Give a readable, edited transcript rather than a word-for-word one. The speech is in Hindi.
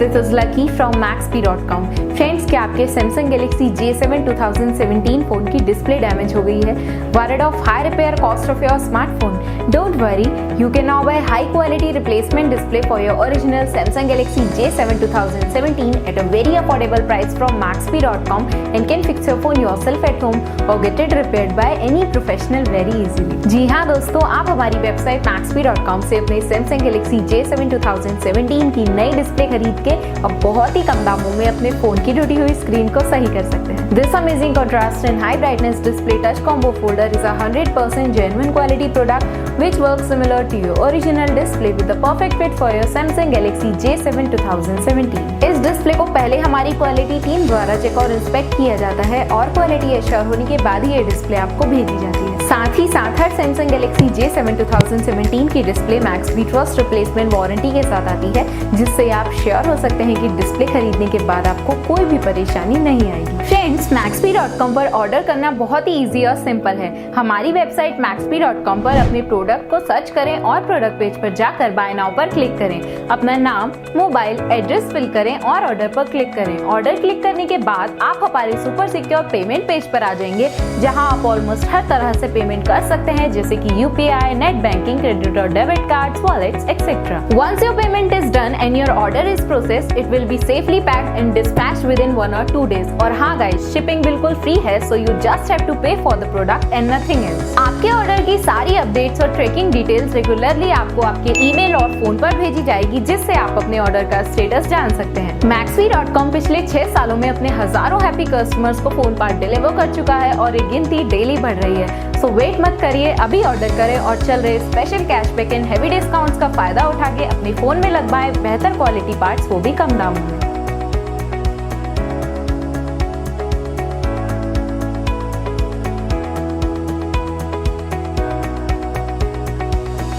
this is Lucky from Maxbhi.com. Friends, क्या आपके Samsung Galaxy J7 2017 फोन की डिस्प्ले डैमेज हो गई है? Worried of high repair cost of your smartphone? Don't worry, you can now buy high quality replacement display for your original Samsung Galaxy J7 2017 at a very affordable price from Maxbhi.com and can fix your phone yourself at home or get it repaired by any professional very easily. जी हाँ दोस्तों, आप हमारी वेबसाइट Maxbhi.com से अपने Samsung Galaxy J7 2017 की नई डिस्प्ले खरीद के अब बहुत ही कम दामों में अपने फोन की टूटी हुई स्क्रीन को सही कर सकते हैं। This amazing contrast and high brightness display touch combo folder is a 100% genuine quality product which works similar to your original display with the perfect fit for your Samsung Galaxy J7 2017. इस डिस्प्ले को पहले हमारी क्वालिटी टीम द्वारा चेक और इंस्पेक्ट किया जाता है और क्वालिटी एश्योर होने के बाद ही ये डिस्प्ले आपको भेजी जाती है। साथ ही साथ हर Samsung Galaxy J7 2017 की display Maxbhi trust replacement warranty के साथ आती है, जिससे आप श्योर हो सकते हैं कि डिस्प्ले खरीदने के बाद आपको कोई भी परेशानी नहीं आएगी। फ्रेंड्स, Maxbhi.com पर ऑर्डर करना बहुत ही इजी और सिंपल है। हमारी वेबसाइट Maxbhi.com पर अपने प्रोडक्ट को सर्च करें और प्रोडक्ट पेज पर जाकर बाय नाउ पर क्लिक करें। अपना नाम, मोबाइल, एड्रेस फिल करें और ऑर्डर पर क्लिक करें। ऑर्डर क्लिक करने के बाद आप हमारे सुपर सिक्योर पेमेंट पेज पर आ जाएंगे, जहां आप ऑलमोस्ट हर तरह से पेमेंट कर सकते हैं, जैसे कि UPI, नेट बैंकिंग, क्रेडिट और debit cards, wallets, etcetera. Once your payment is done and your order is processed, it will be safely packed and dispatched within 1 or 2 days. और हाँ गाइस, शिपिंग बिल्कुल फ्री है, so you just have to pay for the product and nothing else. आपके ऑर्डर की सारी अपडेट्स और ट्रैकिंग डिटेल्स रेगुलरली आपको आपके ईमेल और फोन पर भेजी जाएगी, जिससे आप अपने ऑर्डर का स्टेटस जान सकते हैं। Maxbhi.com पिछले 6 सालों में अपने हजारों हैप्पी कस्टमर्स को फोन पार्ट डिलीवर कर चुका है और ये गिनती डेली बढ़ रही है। सो वेट मत करिए, अभी ऑर्डर करें और चल रहे special cashback and heavy discounts का फायदा उठा के अपने फोन में लगवाएं बेहतर क्वालिटी पार्ट्स, वो भी कम दामों में।